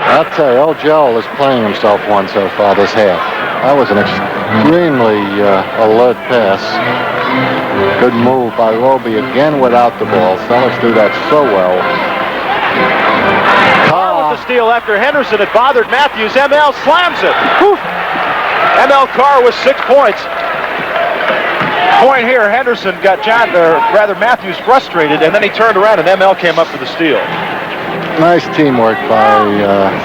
I'll tell you, old Gerald is playing himself one so far this half. That was an extremely alert pass. Good move by Robey again without the ball. Celtics do that so well. Carr with the steal after Henderson had bothered Matthews. ML slams it. Whew. ML Carr with 6 points. Point here, Henderson got Matthews frustrated, and then he turned around and ML came up for the steal. Nice teamwork by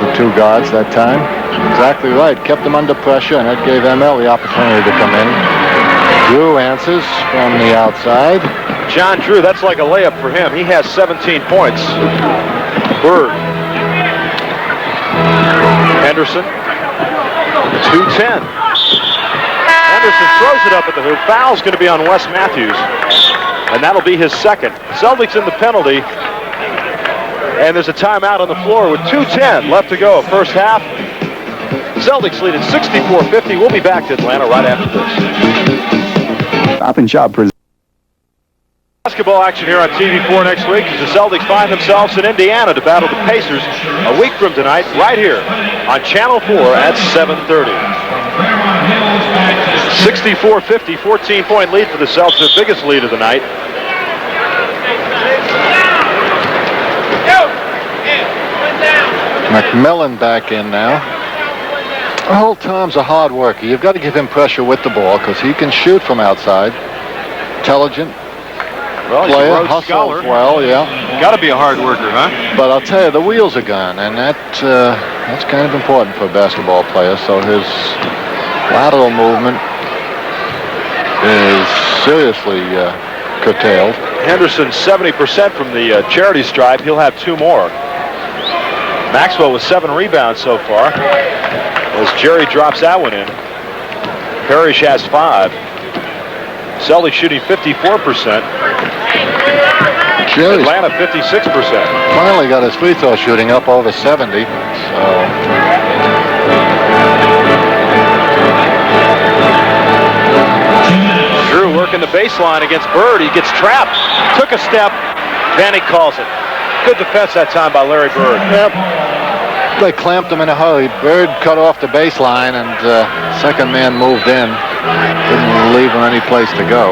the two guards that time. Exactly right. Kept them under pressure, and that gave ML the opportunity to come in. Drew answers from the outside. John Drew, that's like a layup for him. He has 17 points. Bird. Henderson. 2-10. Henderson throws it up at the hoop. Foul's going to be on Wes Matthews, and that'll be his second. Celtics in the penalty. And there's a timeout on the floor with 2:10 left to go, first half. Celtics lead at 64-50. We'll be back to Atlanta right after this. Stop and Shop presents basketball action here on TV4 next week as the Celtics find themselves in Indiana to battle the Pacers a week from tonight, right here on Channel 4 at 7:30. 64-50, 14-point lead for the Celtics, their biggest lead of the night. McMillen back in now. Old Tom's a hard worker. You've got to give him pressure with the ball because he can shoot from outside. Intelligent player, hustles well, yeah. Got to be a hard worker, huh? But I'll tell you, the wheels are gone, and that's kind of important for a basketball player. So his lateral movement is seriously curtailed. Henderson 70% from the charity stripe. He'll have 2 more. Maxwell with 7 rebounds so far as Jerry drops that one in. Parish has 5. Celtics shooting 54%. Atlanta 56%. Finally got his free throw shooting up over 70. So. Drew working the baseline against Bird. He gets trapped. Took a step. Then he calls it. Good defense that time by Larry Bird. Yep. They clamped him in a hurry. Bird cut off the baseline, and second man moved in. Didn't leave him any place to go.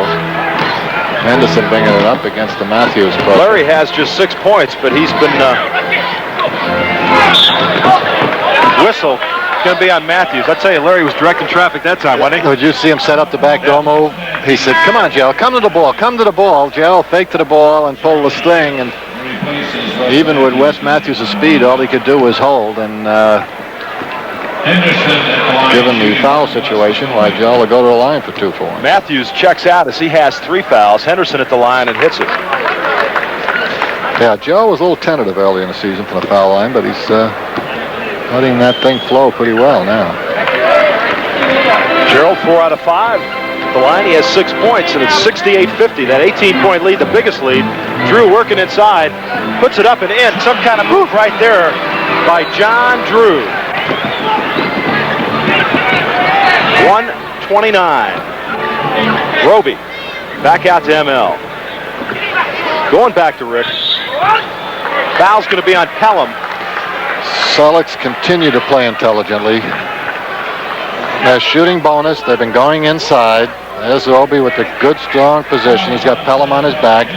Henderson bringing it up against the Matthews pressure. Larry has just 6 points, but he's been whistle. Going to be on Matthews. I tell you, Larry was directing traffic that time, wasn't he? Did you see him set up the back door move? He said, "Come on, Gerald, come to the ball, come to the ball." Gerald faked to the ball and pulled the string, and even with Wes Matthews' speed, all he could do was hold, and given the foul situation, why Gerald will go to the line for 2 for him. Matthews checks out as he has 3 fouls. Henderson at the line and hits it. Yeah, Joe was a little tentative early in the season from the foul line, but he's letting that thing flow pretty well now. Gerald 4 out of 5. At the line, he has 6 points, and it's 68-50. That 18-point lead, the biggest lead. Drew working inside, puts it up and in. Some kind of move right there by John Drew. 129. Robey back out to ML. Going back to Rick. Foul's going to be on Pelham. Celtics continue to play intelligently. They're shooting bonus. They've been going inside. There's Robey with a good, strong position. He's got Pelham on his back.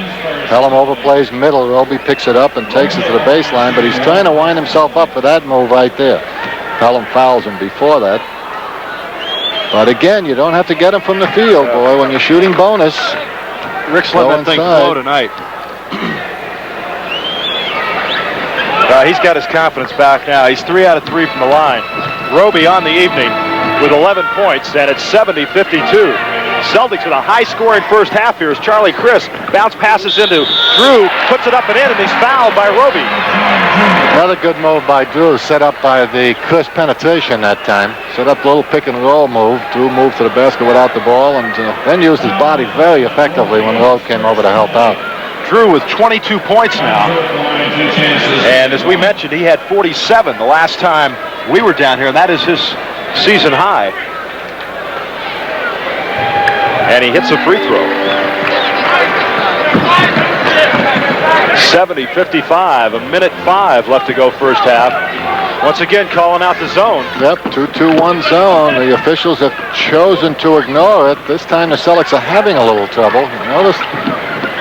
Pelham overplays middle. Robey picks it up and takes it to the baseline, but he's trying to wind himself up for that move right there. Pelham fouls him before that. But again, you don't have to get him from the field, boy, when you're shooting bonus. Rick's letting that thing flow tonight. He's got his confidence back now. He's 3 out of 3 from the line. Robey on the evening with 11 points, and it's 70-52. Celtics with a high-scoring first half here as Criss bounce passes into Drew, puts it up and in, and he's fouled by Robey. Another good move by Drew, set up by the Criss penetration that time. Set up a little pick-and-roll move. Drew moved to the basket without the ball, and then used his body very effectively when Rowe came over to help out. Drew with 22 points now. And as we mentioned, he had 47 the last time we were down here, and that is his season high. And he hits a free throw. 70-55, 1:05 left to go first half. Once again, calling out the zone. Yep, 2-2-1 zone. The officials have chosen to ignore it. This time the Celtics are having a little trouble. You notice?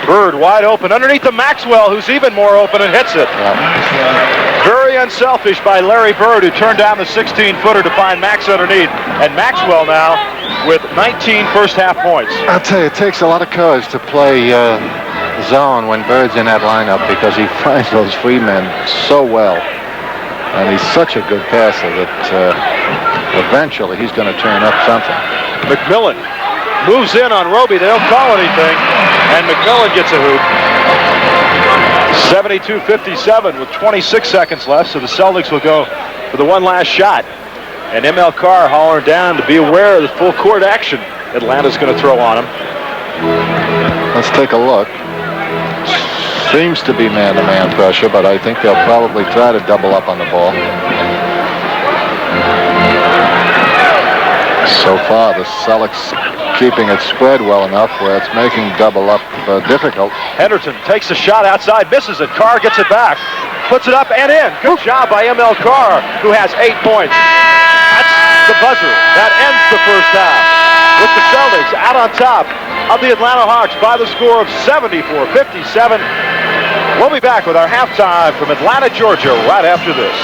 Bird wide open underneath the Maxwell, who's even more open and hits it. Yeah. Very unselfish by Larry Bird, who turned down the 16-footer to find Max underneath. And Maxwell now with 19 first-half points. I'll tell you, it takes a lot of courage to play zone when Bird's in that lineup because he finds those free men so well. And he's such a good passer that eventually he's going to turn up something. McMillen moves in on Robey. They don't call anything. And McMillen gets a hoop. 72-57 with 26 seconds left. So the Celtics will go for the one last shot. And ML Carr hollering down to be aware of the full court action Atlanta's going to throw on him. Let's take a look. Seems to be man-to-man pressure, but I think they'll probably try to double up on the ball. So far, the Celtics keeping it spread well enough where it's making double up difficult. Henderson takes a shot outside, misses it. Carr gets it back, puts it up and in. Good job by ML Carr, who has 8 points. That's the buzzer. That ends the first half with the Celtics out on top of the Atlanta Hawks by the score of 74-57. We'll be back with our halftime from Atlanta, Georgia, right after this.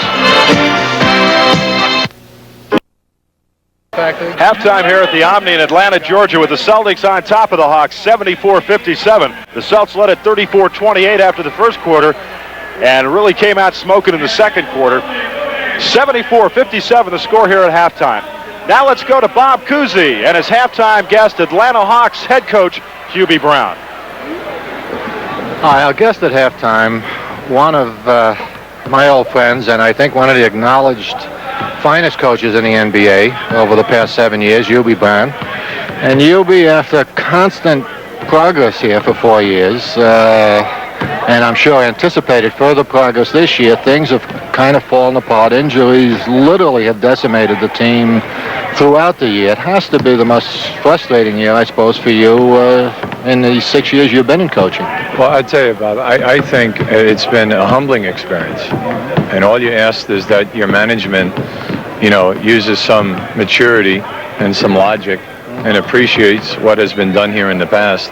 Halftime here at the Omni in Atlanta, Georgia, with the Celtics on top of the Hawks, 74-57. The Celtics led at 34-28 after the first quarter and really came out smoking in the second quarter. 74-57 the score here at halftime. Now let's go to Bob Cousy and his halftime guest, Atlanta Hawks head coach Hubie Brown. Hi, our guest at halftime, one of my old friends, and I think one of the acknowledged finest coaches in the NBA over the past 7 years, Hubie Brown. And Hubie, after constant progress here for 4 years, and I'm sure anticipated further progress this year, things have kind of fallen apart. Injuries literally have decimated the team throughout the year. It has to be the most frustrating year, I suppose, for you in the 6 years you've been in coaching. Well, I tell you, Bob, I think it's been a humbling experience. And all you ask is that your management, uses some maturity and some logic and appreciates what has been done here in the past.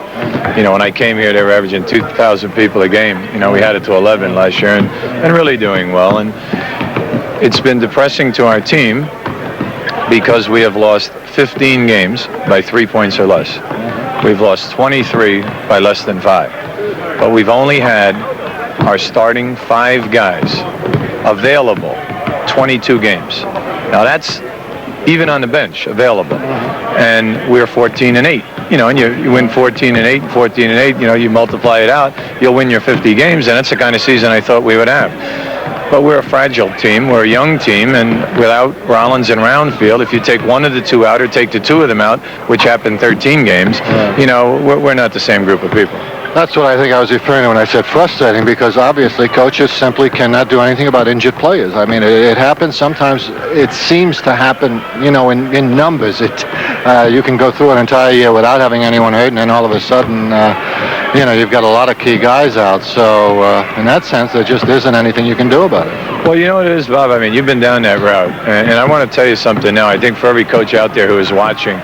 When I came here, they were averaging 2,000 people a game. We had it to 11 last year and really doing well. And it's been depressing to our team because we have lost 15 games by 3 points or less. We've lost 23 by less than 5. But we've only had our starting 5 guys available 22 games. Now that's even on the bench available. And we're 14-8. And you win 14-8, 14-8, you multiply it out, you'll win your 50 games, and that's the kind of season I thought we would have. But we're a fragile team, we're a young team, and without Rollins and Roundfield, if you take one of the 2 out or take the 2 of them out, which happened 13 games, we're not the same group of people. That's what I think I was referring to when I said frustrating, because obviously coaches simply cannot do anything about injured players. I mean, it happens sometimes. It seems to happen, in numbers. You can go through an entire year without having anyone hurt, and then all of a sudden, you've got a lot of key guys out. So in that sense, there just isn't anything you can do about it. Well, you know what it is, Bob? I mean, you've been down that route. And I want to tell you something now. I think for every coach out there who is watching,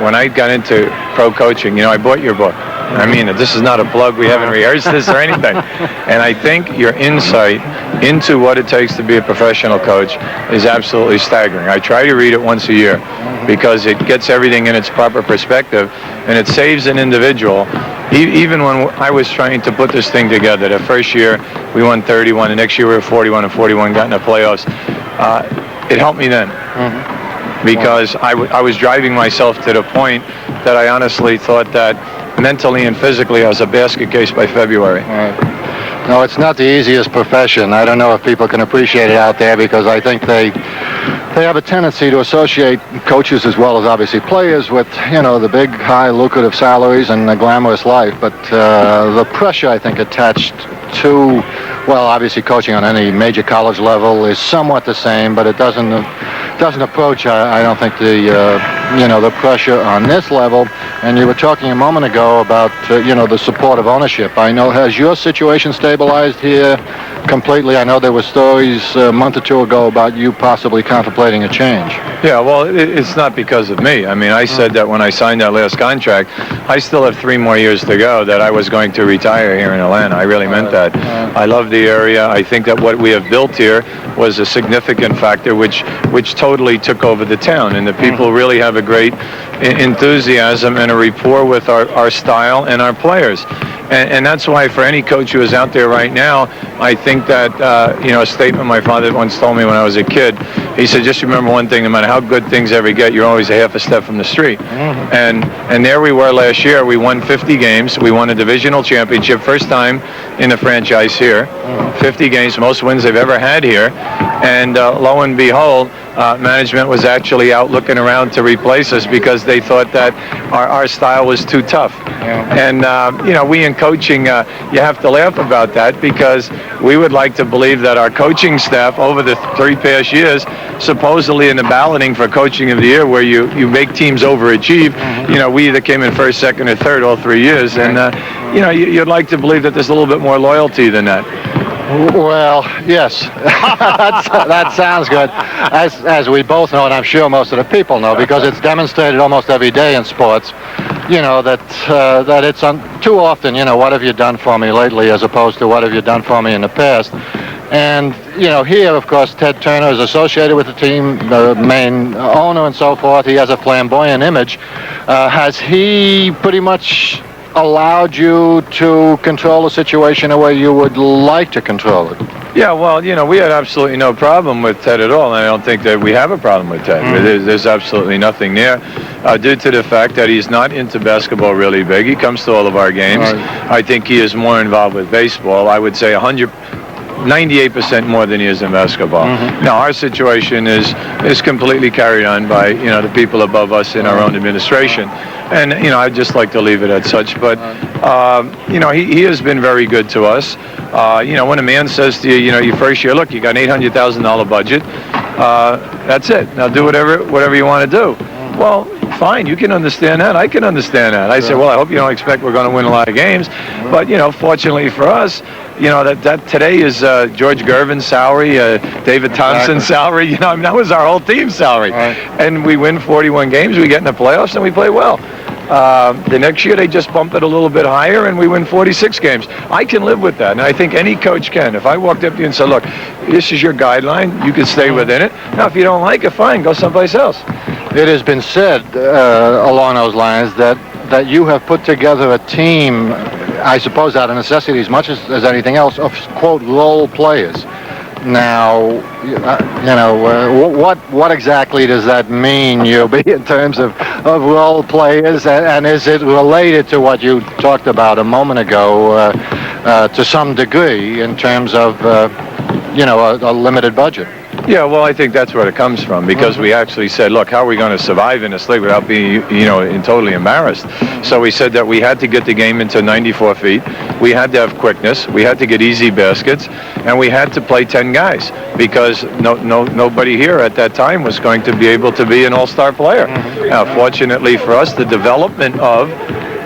when I got into pro coaching, I bought your book. I mean, this is not a plug. We haven't rehearsed this or anything. And I think your insight into what it takes to be a professional coach is absolutely staggering. I try to read it once a year because it gets everything in its proper perspective, and it saves an individual. Even when I was trying to put this thing together, the first year we won 31, the next year we were 41-41, got in the playoffs. It helped me then. Because I was driving myself to the point that I honestly thought that mentally and physically I was a basket case by February. Right. No, it's not the easiest profession. I don't know if people can appreciate it out there, because I think they have a tendency to associate coaches as well as obviously players with, the big, high, lucrative salaries and the glamorous life. But the pressure, I think, attached to, obviously coaching on any major college level is somewhat the same, but it doesn't approach, I don't think, the pressure on this level. And you were talking a moment ago about, the support of ownership. I know, has your situation stabilized here completely? I know there were stories a month or two ago about you possibly contemplating a change. Yeah, well, it's not because of me. I mean, I said that when I signed that last contract, I still have 3 more years to go, that I was going to retire here in Atlanta. I really meant that. I love the area. I think that what we have built here was a significant factor which totally took over the town, and the people really have a great enthusiasm and a rapport with our style and our players. And that's why for any coach who is out there right now, I think that, a statement my father once told me when I was a kid, he said, just remember one thing, no matter how good things ever get, you're always a half a step from the street. And there we were last year. We won 50 games. We won a divisional championship, first time in the franchise here. 50 games, most wins they've ever had here. And lo and behold, management was actually out looking around to replace us because they thought that our style was too tough. And, we in coaching, you have to laugh about that because we would like to believe that our coaching staff over the 3 past years, supposedly in the balloting for coaching of the year where you make teams overachieve, we either came in first, second, or third all 3 years. And, you'd like to believe that there's a little bit more loyalty than that. Well, yes, that sounds good. As we both know, and I'm sure most of the people know, because it's demonstrated almost every day in sports, that it's too often, what have you done for me lately, as opposed to what have you done for me in the past. And, here, of course, Ted Turner is associated with the team, the main owner and so forth. He has a flamboyant image. Has he pretty much allowed you to control the situation the way you would like to control it? Yeah, well, we had absolutely no problem with Ted at all, and I don't think that we have a problem with Ted. There's absolutely nothing there, due to the fact that he's not into basketball really big. He comes to all of our games. I think he is more involved with baseball. I would say 98% more than he is in basketball. Now, our situation is completely carried on by, the people above us in our own administration. And, I'd just like to leave it at such. But, he has been very good to us. When a man says to you, your first year, look, you got an $800,000 budget. That's it. Now do whatever you want to do. Well, fine, you can understand that. I can understand that. I said, well, I hope you don't expect we're going to win a lot of games. But, fortunately for us, that today is George Gervin's salary, David Thompson's salary. That was our whole team's salary. And we win 41 games, we get in the playoffs, and we play well. The next year they just bump it a little bit higher and we win 46 games. I can live with that, and I think any coach can. If I walked up to you and said, look, this is your guideline, you can stay within it. Now, if you don't like it, fine, go someplace else. It has been said along those lines that you have put together a team, I suppose out of necessity as much as anything else, of, quote, role players. Now, what exactly does that mean, Yubi, in terms of role players, and is it related to what you talked about a moment ago to some degree in terms of, a limited budget? Yeah, well, I think that's where it comes from, because we actually said, look, how are we going to survive in this league without being, totally embarrassed? So we said that we had to get the game into 94 feet. We had to have quickness. We had to get easy baskets, and we had to play 10 guys, because nobody here at that time was going to be able to be an all-star player. Now, fortunately for us, the development of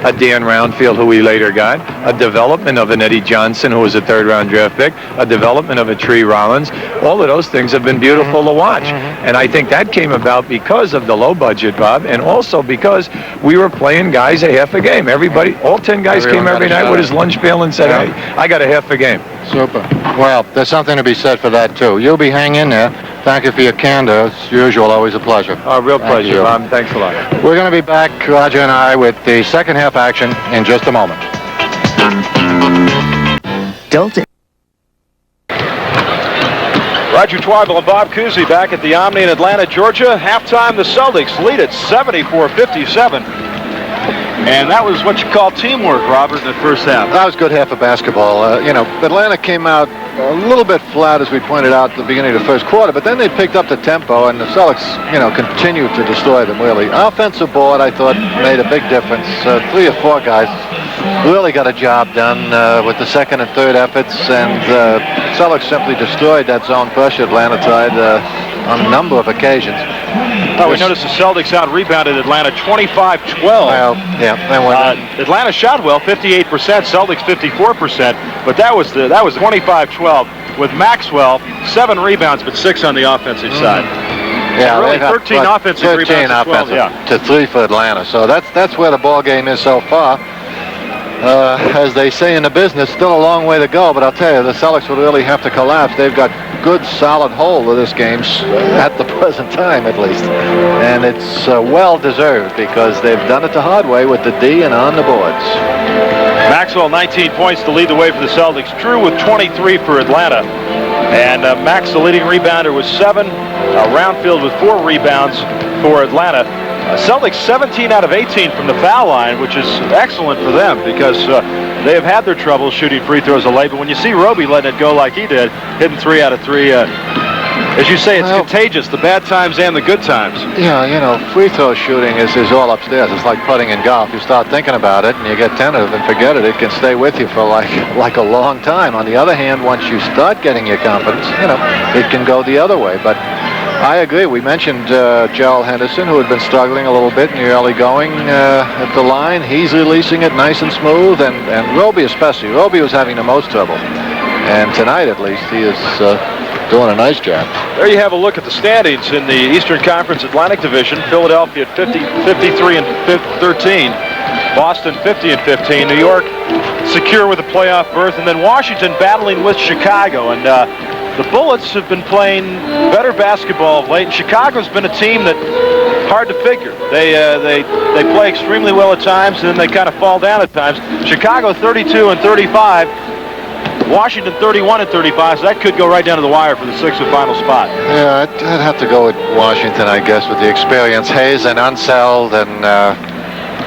a Dan Roundfield, who we later got, a development of an Eddie Johnson, who was a third-round draft pick, a development of a Tree Rollins. All of those things have been beautiful to watch. And I think that came about because of the low budget, Bob, and also because we were playing guys a half a game. Everybody, all 10 guys came every night with his lunch pail and said, hey, I got a half a game. Super. Well, there's something to be said for that, too. You'll be hanging there. Thank you for your candor. As usual, always a pleasure. Real pleasure, Bob. Thanks a lot. We're going to be back, Roger and I, with the second half action in just a moment. Delta. Roger Twyble and Bob Cousy back at the Omni in Atlanta, Georgia. Halftime, the Celtics lead at 74-57. And that was what you call teamwork, Robert, in the first half. That was a good half of basketball. Atlanta came out a little bit flat, as we pointed out at the beginning of the first quarter, but then they picked up the tempo, and the Celtics, continued to destroy them, really. Offensive board, I thought, made a big difference. 3 or 4 guys really got a job done with the second and third efforts, and Celtics simply destroyed that zone pressure Atlanta tried on a number of occasions. We noticed the Celtics out-rebounded Atlanta 25-12. Well, yeah. Atlanta shot well, 58%, Celtics 54%, but that was 25-12. with Maxwell, 7 rebounds, but 6 on the offensive side. Yeah, really 13 offensive rebounds to 12, to 3 for Atlanta. So that's where the ball game is so far. As they say in the business, still a long way to go, but I'll tell you, the Celtics will really have to collapse. They've got good, solid hold of this game at the present time, at least. And it's well-deserved because they've done it the hard way with the D and on the boards. Maxwell, 19 points to lead the way for the Celtics. Drew with 23 for Atlanta. And Max, the leading rebounder, with 7. Roundfield with 4 rebounds for Atlanta. Celtics 17 out of 18 from the foul line, which is excellent for them because they have had their trouble shooting free throws of late. But when you see Robey letting it go like he did, hitting 3 out of 3, as you say, it's contagious, the bad times and the good times. Yeah, you know, free throw shooting is all upstairs. It's like putting in golf. You start thinking about it and you get tentative and forget it. It can stay with you for like a long time. On the other hand, once you start getting your confidence, you know, it can go the other way. But I agree. We mentioned Gerald Henderson, who had been struggling a little bit in the early going at the line. He's releasing it nice and smooth, and Robey especially. Robey was having the most trouble. And tonight, at least, he is doing a nice job. There you have a look at the standings in the Eastern Conference Atlantic Division. Philadelphia at 53 and 13. Boston 50 and 15. New York secure with a playoff berth. And then Washington battling with Chicago. And the Bullets have been playing better basketball of late. And Chicago's been a team that hard to figure. They play extremely well at times, and then they kind of fall down at times. Chicago 32 and 35. Washington 31 and 35, so that could go right down to the wire for the 6th and final spot. Yeah, I'd have to go with Washington, I guess, with the experience. Hayes and Unseld and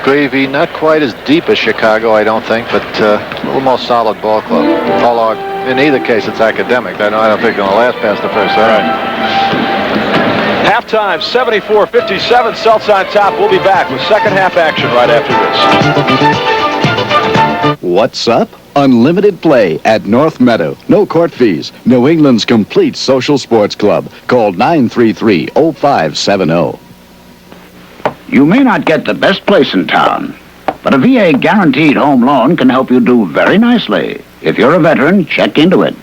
Gravy, not quite as deep as Chicago, I don't think, but a little more solid ball club. Although, in either case, it's academic. I don't think they're going to last past the first round. Halftime, 74-57, Celtics on top. We'll be back with second half action right after this. What's up? Unlimited play at North Meadow. No court fees. New England's complete social sports club. Call 933-0570. You may not get the best place in town, but a VA guaranteed home loan can help you do very nicely. If you're a veteran, check into it.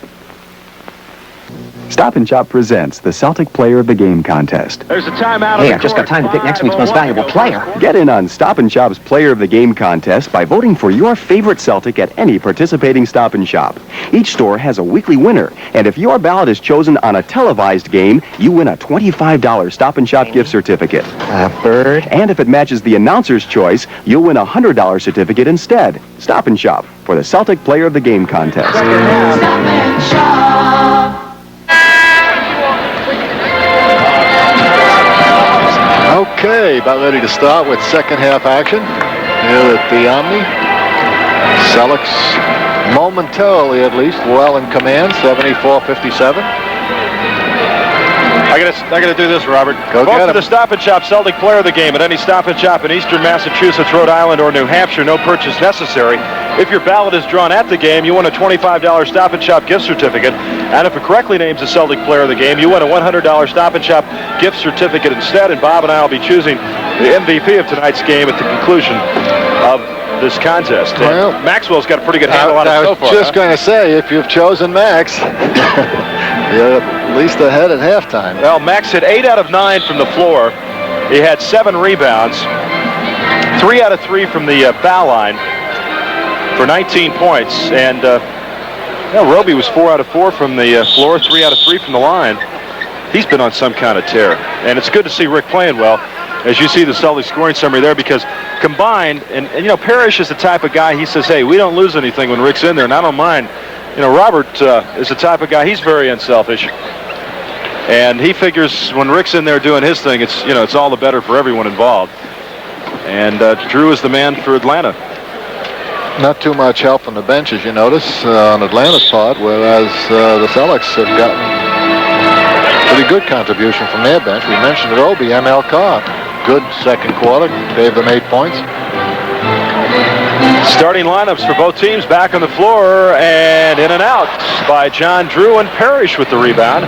Stop and Shop presents the Celtic Player of the Game contest. There's a timeout. Hey, I've just got time to pick next week's most valuable player. Get in on Stop and Shop's Player of the Game contest by voting for your favorite Celtic at any participating Stop and Shop. Each store has a weekly winner, and if your ballot is chosen on a televised game, you win a $25 Stop and Shop gift certificate. A bird. And if it matches the announcer's choice, you'll win a $100 certificate instead. Stop and Shop for the Celtic Player of the Game contest. Stop and Shop. Okay, about ready to start with second half action here at the Omni. Celtics momentarily, at least, well in command, 74-57. I gotta do this, Robert. Go Vote get for him. the Stop and Shop Celtic Player of the Game at any Stop and Shop in Eastern Massachusetts, Rhode Island, or New Hampshire. No purchase necessary. If your ballot is drawn at the game, you win a $25 Stop and Shop gift certificate. And if it correctly names the Celtic Player of the Game, you win a $100 Stop and Shop gift certificate instead. And Bob and I will be choosing the MVP of tonight's game at the conclusion of this contest. Well, Maxwell's got a pretty good handle on it so far. I was just going to say, if you've chosen Max, you're at least ahead at halftime. Well, Max hit 8 out of 9 from the floor. He had 7 rebounds, 3 out of 3 from the foul line for 19 points. And Robey was 4 out of 4 from the floor, 3 out of 3 from the line. He's been on some kind of tear. And it's good to see Rick playing well, as you see the Celtics scoring summary there, because combined, and you know, Parish is the type of guy, he says, hey, we don't lose anything when Rick's in there, and I don't mind. You know, Robert is the type of guy, he's very unselfish. And he figures when Rick's in there doing his thing, it's, you know, it's all the better for everyone involved. And Drew is the man for Atlanta. Not too much help from the bench, as you notice, on Atlanta's part, whereas the Celtics have gotten pretty good contribution from their bench. We mentioned Robey, ML Carr. Good second quarter, gave them 8 points. Starting lineups for both teams back on the floor, and in and out by John Drew, and Parish with the rebound.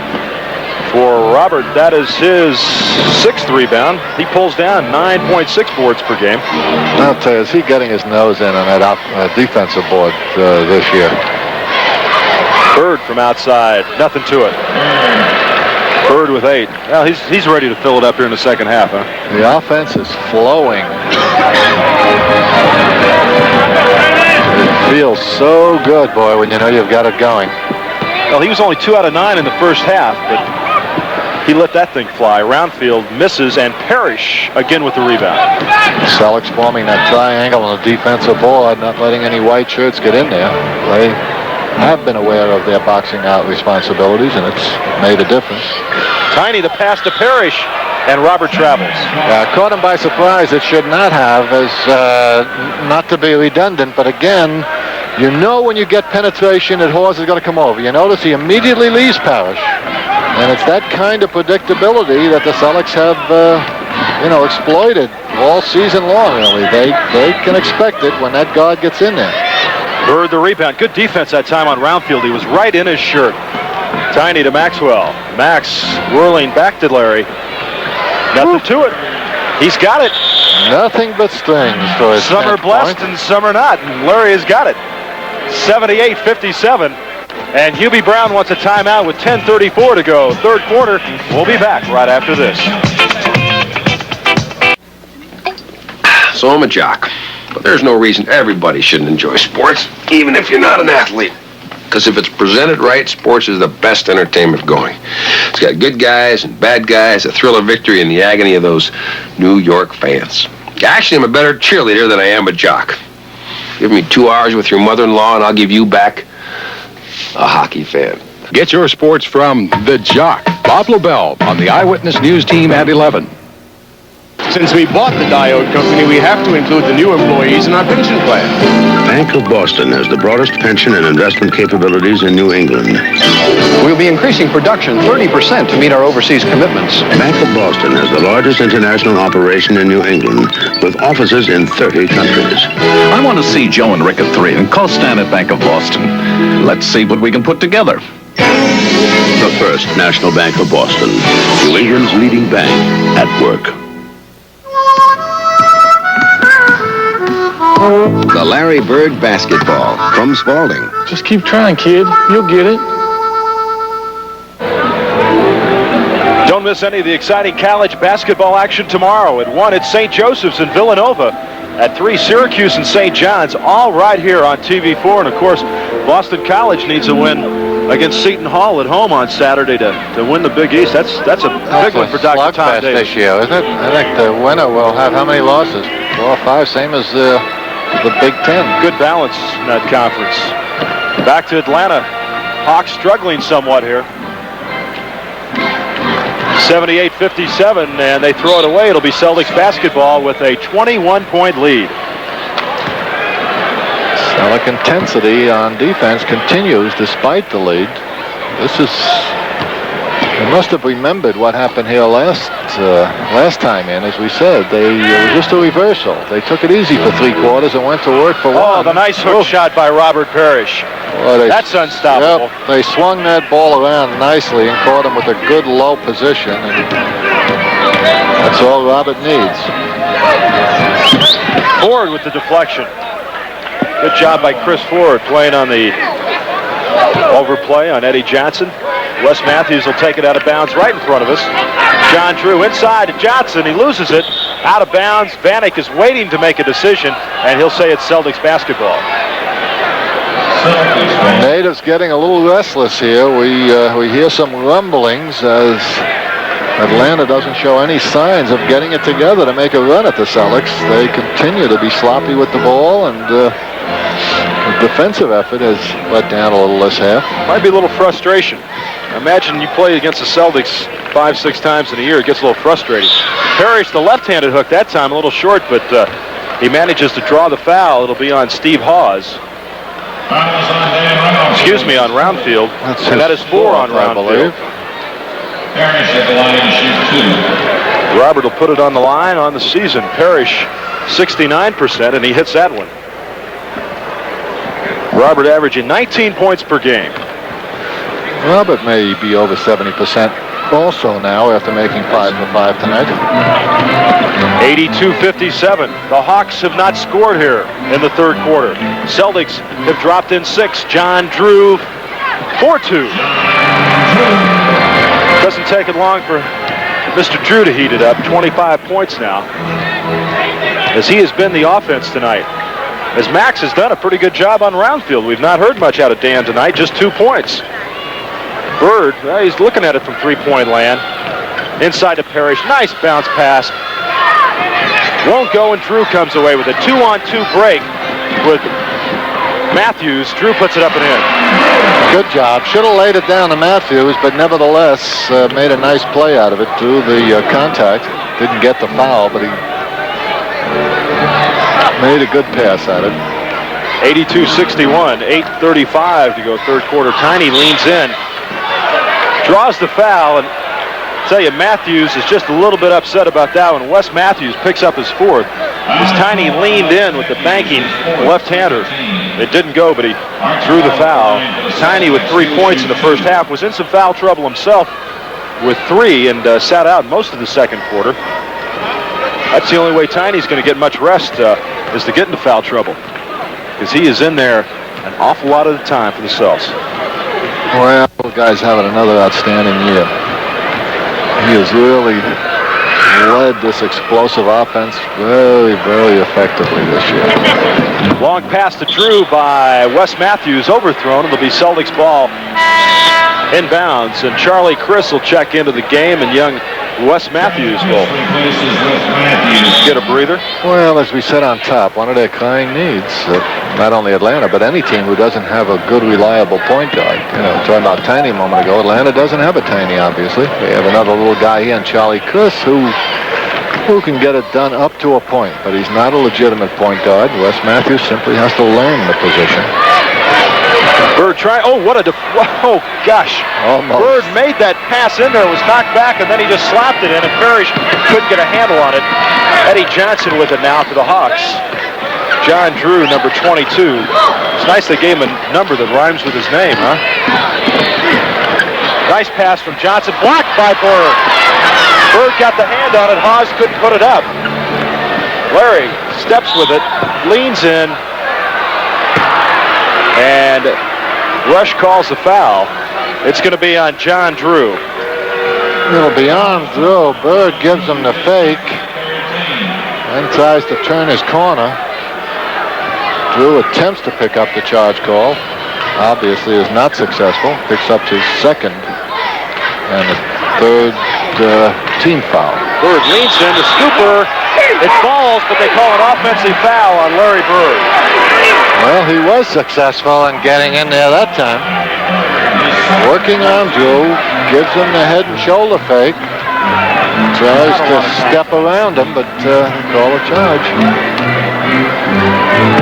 For Robert, that is his 6th rebound. He pulls down 9.6 boards per game. I'll tell you, is he getting his nose in on that defensive board this year? Bird from outside. Nothing to it. Bird with 8. Well, he's ready to fill it up here in the second half, huh? The offense is flowing. It feels so good, boy, when you know you've got it going. Well, he was only 2 out of 9 in the first half, but he let that thing fly. Roundfield misses, and Parish again with the rebound. Celtics forming that triangle on the defensive board, not letting any white shirts get in there. They have been aware of their boxing out responsibilities, and it's made a difference. Tiny the pass to Parish, and Robert travels. Caught him by surprise. It should not have, as not to be redundant, but again, you know when you get penetration that Hawes is going to come over. You notice he immediately leaves Parish. And it's that kind of predictability that the Celtics have, exploited all season long, really. They can expect it when that guard gets in there. Bird the rebound. Good defense that time on Roundfield. He was right in his shirt. Tiny to Maxwell. Max whirling back to Larry. Nothing to it. He's got it. Nothing but strings for his Some are blessed and some are not. And Larry has got it. 78-57. And Hubie Brown wants a timeout with 10:34 to go. Third quarter. We'll be back right after this. So I'm a jock. But there's no reason everybody shouldn't enjoy sports, even if you're not an athlete. Because if it's presented right, sports is the best entertainment going. It's got good guys and bad guys, a thrill of victory, and the agony of those New York fans. Actually, I'm a better cheerleader than I am a jock. Give me 2 hours with your mother-in-law, and I'll give you back a hockey fan. Get your sports from The Jock, Bob LaBelle on the Eyewitness News Team at 11. Since we bought the Diode Company, we have to include the new employees in our pension plan. Bank of Boston has the broadest pension and investment capabilities in New England. We'll be increasing production 30% to meet our overseas commitments. Bank of Boston has the largest international operation in New England, with offices in 30 countries. I want to see Joe and Rick at 3 and call Stan at Bank of Boston. Let's see what we can put together. The First National Bank of Boston, New England's leading bank at work. The Larry Bird basketball from Spalding. Just keep trying, kid. You'll get it. Don't miss any of the exciting college basketball action tomorrow. At 1, it's St. Joseph's and Villanova. At 3, Syracuse and St. John's, all right here on TV4. And, of course, Boston College needs a win against Seton Hall at home on Saturday to win the Big East. That's a big one for Dr. Tom Davis. This year, isn't it? I think the winner will have how many losses? 4 or 5, same as the Big Ten. Good balance in that conference. Back to Atlanta. Hawks struggling somewhat here. 78-57, and they throw it away. It'll be Celtics basketball with a 21-point lead. Celtic intensity on defense continues despite the lead. They must have remembered what happened here last time in. As we said, it was just a reversal. They took it easy for 3 quarters and went to work for 1. Oh, the nice hook shot by Robert Parish. Well, that's unstoppable. Yep, they swung that ball around nicely and caught him with a good low position. And that's all Robert needs. Ford with the deflection. Good job by Criss Ford playing on the overplay on Eddie Johnson. Wes Matthews will take it out of bounds right in front of us. John Drew inside to Johnson. He loses it. Out of bounds. Vanek is waiting to make a decision, and he'll say it's Celtics basketball. Natives getting a little restless here. We hear some rumblings as Atlanta doesn't show any signs of getting it together to make a run at the Celtics. They continue to be sloppy with the ball, and the defensive effort has let down a little this half. Might be a little frustration. Imagine you play against the Celtics 5-6 times in a year. It gets a little frustrating. Parish, the left-handed hook that time, a little short, but he manages to draw the foul. It'll be on Steve Hawes. Excuse me, on Roundfield. And that is 4 on Roundfield. Robert will put it on the line on the season. Parish 69%, and he hits that one. Robert averaging 19 points per game. Robert may be over 70% also now after making 5 for 5 tonight. 82-57. The Hawks have not scored here in the third quarter. Celtics have dropped in 6. John Drew 4-2. Doesn't take it long for Mr. Drew to heat it up. 25 points now, as he has been the offense tonight. As Max has done a pretty good job on Roundfield. We've not heard much out of Dan tonight, just 2 points. Bird, he's looking at it from three-point land. Inside to Parish, nice bounce pass. Won't go, and Drew comes away with a 2-on-2 break with Matthews. Drew puts it up and in. Good job. Should have laid it down to Matthews, but nevertheless made a nice play out of it through the contact. Didn't get the foul, but he made a good pass at it. 82-61, 8:35 to go third quarter. Tiny leans in, draws the foul, and I tell you, Matthews is just a little bit upset about that one. Wes Matthews picks up his fourth. As Tiny leaned in with the banking left-hander. It didn't go, but he drew the foul. Tiny with 3 points in the first half was in some foul trouble himself with 3 and sat out most of the second quarter. That's the only way Tiny's going to get much rest is to get into foul trouble, because he is in there an awful lot of the time for the Celts. Well, the guy's having another outstanding year. He has really led this explosive offense very, very effectively this year. Long pass to Drew by Wes Matthews, overthrown. It'll be Celtics ball inbounds, and Charlie Criss will check into the game, and young Wes Matthews will get a breather. Well, as we said on top, one of their crying needs, not only Atlanta, but any team who doesn't have a good, reliable point guard. You know, talking about Tiny a moment ago, Atlanta doesn't have a Tiny, obviously. They have another little guy here in Charlie Criss who can get it done up to a point, but he's not a legitimate point guard. Wes Matthews simply has to learn the position. Bird trying, oh gosh. Almost. Bird made that pass in there, was knocked back, and then he just slapped it in, and Parish couldn't get a handle on it. Eddie Johnson with it now for the Hawks. John Drew, number 22. It's nice they gave him a number that rhymes with his name, huh? Nice pass from Johnson, blocked by Bird. Bird got the hand on it, Hawes couldn't put it up. Larry steps with it, leans in, and Rush calls the foul. It's going to be on John Drew. It'll be on Drew. Bird gives him the fake and tries to turn his corner. Drew attempts to pick up the charge call. Obviously is not successful. Picks up his second and the third team foul. Bird leans in, the scooper. It falls, but they call an offensive foul on Larry Bird. Well, he was successful in getting in there that time. Working on Drew, gives him the head and shoulder fake. Tries to step around him, but call a charge.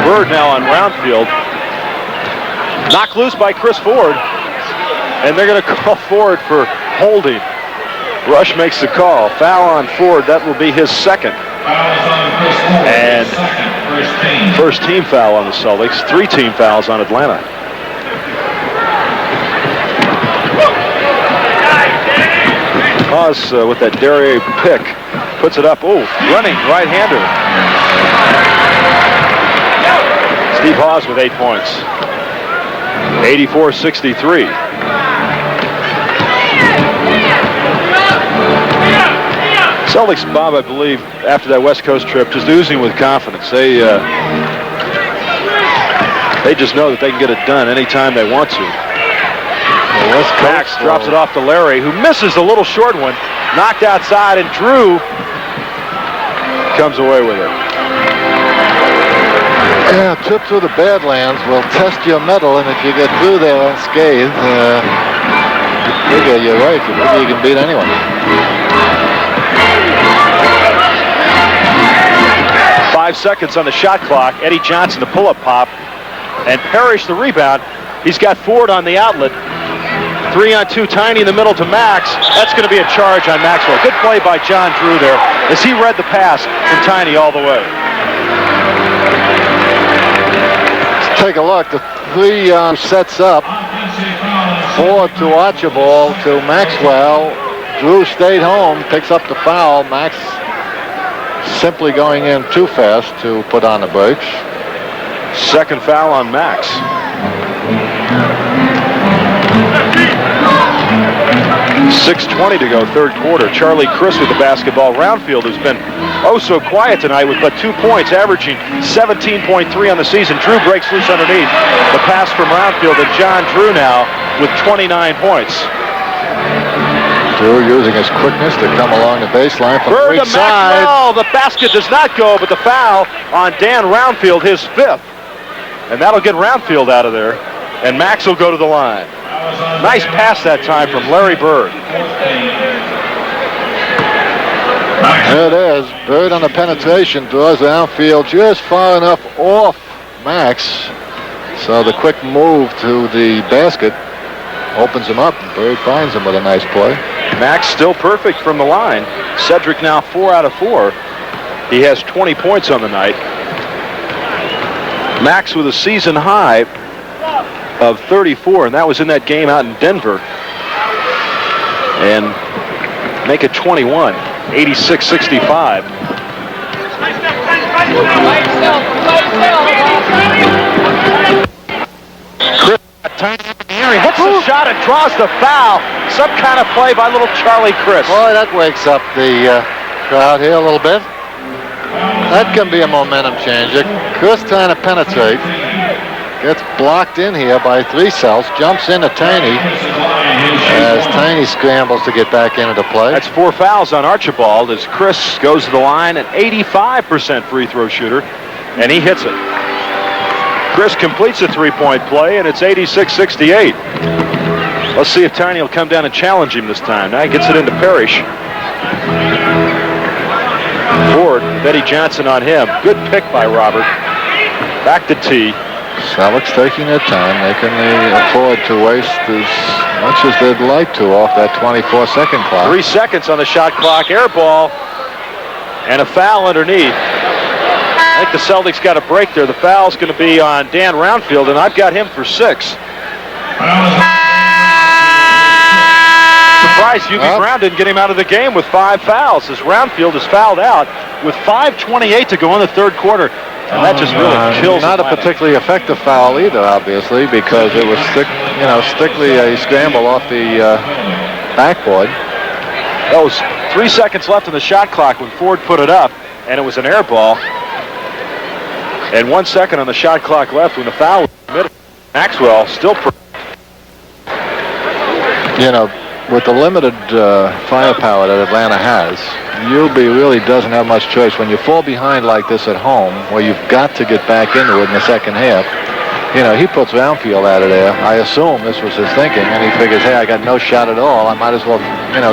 Bird now on Roundfield. Knocked loose by Chris Ford, and they're going to call Ford for holding. Rush makes the call. Foul on Ford. That will be his second. And first team foul on the Celtics. 3 team fouls on Atlanta. Hawes with that derriere pick puts it up. Oh, running right-hander. Steve Hawes with 8 points. 84-63. Celtics, Bob, I believe, after that West Coast trip, just oozing with confidence. They just know that they can get it done anytime they want to. Max drops it off to Larry, who misses the little short one. Knocked outside, and Drew comes away with it. Yeah, a trip through the Badlands will test your mettle, and if you get through there unscathed, you're right. You figure you can beat anyone. 5 seconds on the shot clock. Eddie Johnson, the pull-up pop, and Parish the rebound. He's got Ford on the outlet. 3-on-2, Tiny in the middle to Max. That's going to be a charge on Maxwell. Good play by John Drew there as he read the pass from Tiny all the way. Let's take a look. The 3 sets up. Ford to Archibald to Maxwell. Drew stayed home, picks up the foul. Max simply going in too fast to put on the brakes. Second foul on Max. 6:20 to go, third quarter. Charlie Criss with the basketball. Roundfield, who's been oh so quiet tonight with but 2 points, averaging 17.3 on the season. Drew breaks loose underneath. The pass from Roundfield, and John Drew now with 29 points. Drew using his quickness to come along the baseline from the Bird weak to side. Maxwell. The basket does not go, but the foul on Dan Roundfield, his 5th. And that'll get Roundfield out of there. And Max will go to the line. Nice pass that time from Larry Bird. There it is. Bird on the penetration draws Roundfield just far enough off Max. So the quick move to the basket opens him up. Bird finds him with a nice play. Max still perfect from the line. Cedric now 4 out of 4. He has 20 points on the night. Max with a season high of 34, and that was in that game out in Denver. And make it 21, 86-65. Criss he hits the shot and draws the foul. Some kind of play by little Charlie Criss. Boy, that wakes up the crowd here a little bit. That can be a momentum changer. Criss trying to penetrate. Gets blocked in here by 3 Celts. Jumps into Tiny as Tiny scrambles to get back into the play. That's 4 fouls on Archibald as Criss goes to the line, an 85% free throw shooter, and he hits it. Criss completes a 3-point play, and it's 86-68. Let's see if Tiny will come down and challenge him this time. Now he gets it into Parish. Ford, Betty Johnson on him. Good pick by Robert. Back to T. Celtics taking their time. They can afford to waste as much as they'd like to off that 24-second clock. 3 seconds on the shot clock. Air ball. And a foul underneath. I think the Celtics got a break there. The foul's going to be on Dan Roundfield, and I've got him for 6. Surprised UB Brown didn't get him out of the game with 5 fouls as Roundfield is fouled out with 5:28 to go in the third quarter. And that just really kills. Not a particularly effective foul either, obviously, because it was strictly a scramble off the backboard. That was 3 seconds left on the shot clock when Ford put it up, and it was an air ball. And 1 second on the shot clock left when the foul was committed. Maxwell still. With the limited firepower that Atlanta has, UB really doesn't have much choice. When you fall behind like this at home, where you've got to get back into it in the second half, he puts Roundfield out of there. I assume this was his thinking, and he figures, hey, I got no shot at all. I might as well,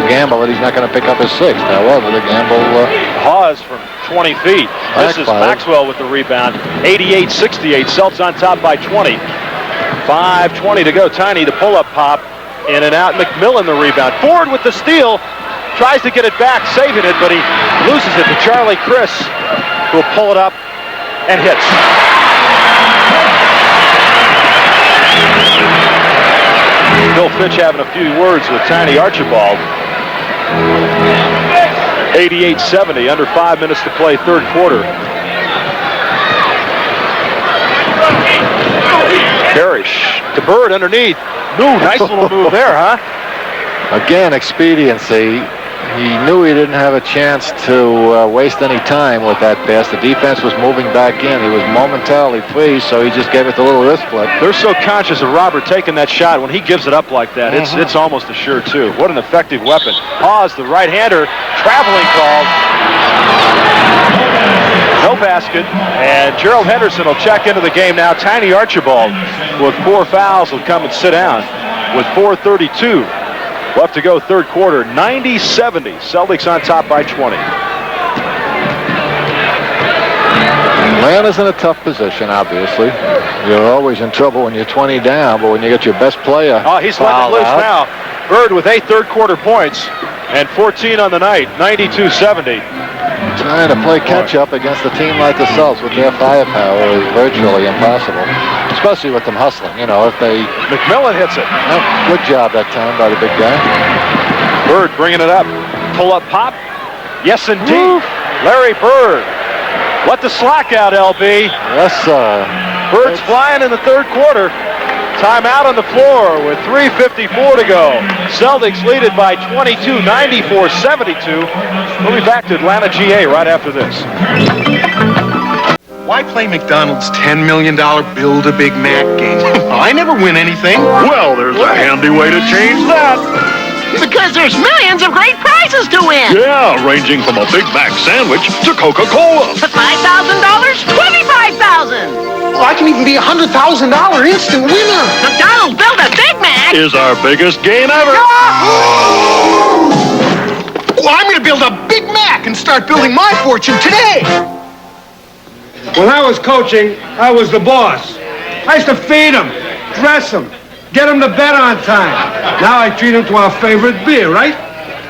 gamble that he's not going to pick up his 6th. However, the gamble... Hawes from 20 feet. This is Maxwell with the rebound. 88-68. Celts on top by 20. 5:20 to go. Tiny, the pull-up pop. In and out. McMillen the rebound. Ford with the steal. Tries to get it back, saving it, but he loses it to Charlie Criss, who will pull it up and hits. Bill Fitch having a few words with Tiny Archibald. 88-70, under 5 minutes to play, third quarter. Parish to Bird underneath. Ooh, nice little move there, huh? Again, expediency. He knew he didn't have a chance to waste any time with that pass. The defense was moving back in. He was momentarily free, so he just gave it the little wrist flip. They're so conscious of Robert taking that shot. When he gives it up like that, it's almost assured, too. What an effective weapon. Hawes, the right-hander, traveling called. No basket, and Gerald Henderson will check into the game now. Tiny Archibald with 4 fouls will come and sit down with 4:32 left to go, third quarter. 90-70, Celtics on top by 20. Atlanta's in a tough position, obviously. You're always in trouble when you're 20 down, but when you get your best player he's letting it loose now. Bird with 8 third quarter points and 14 on the night, 92-70. Trying to play catch-up against a team like the Celtics with their firepower is virtually impossible, especially with them hustling. If they... McMillen hits it. Good job that time by the big guy. Bird bringing it up. Pull-up pop. Yes, indeed. Larry Bird. Let the slack out, LB. Yes, sir. Bird's flying in the third quarter. Timeout on the floor with 3:54 to go. Celtics lead it by 22, 94-72. We'll be back to Atlanta, GA right after this. Why play McDonald's $10 million Build a Big Mac game? I never win anything. Well, there's a handy way to change that. Because there's millions of great prizes to win. Yeah, ranging from a Big Mac sandwich to Coca-Cola. $5,000, $25,000. Well, I can even be a $100,000 instant winner. McDonald's Build a Big Mac is our biggest game ever. Well, I'm going to build a Big Mac and start building my fortune today. When I was coaching, I was the boss. I used to feed them, dress them, get them to bed on time. Now I treat them to our favorite beer, right?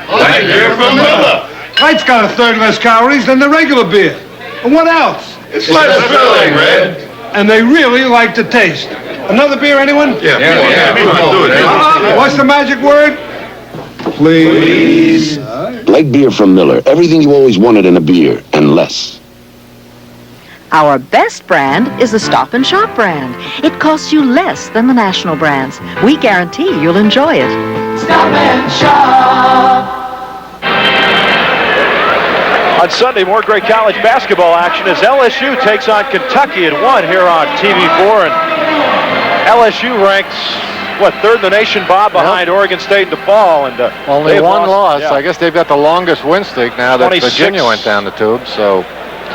Light beer from Miller. Light's got a third less calories than the regular beer. And what else? It's less filling, Red. And they really like the taste. Another beer, anyone? Yeah. What's the magic word? Please. Light beer from Miller. Everything you always wanted in a beer, and less. Our best brand is the Stop and Shop brand. It costs you less than the national brands. We guarantee you'll enjoy it. Stop and Shop. On Sunday, more great college basketball action as LSU takes on Kentucky at 1 here on TV4. And LSU ranks, third in the nation, Bob, behind Oregon State and DePaul. And only one loss. Yeah. I guess they've got the longest win streak now that Virginia went down the tube. So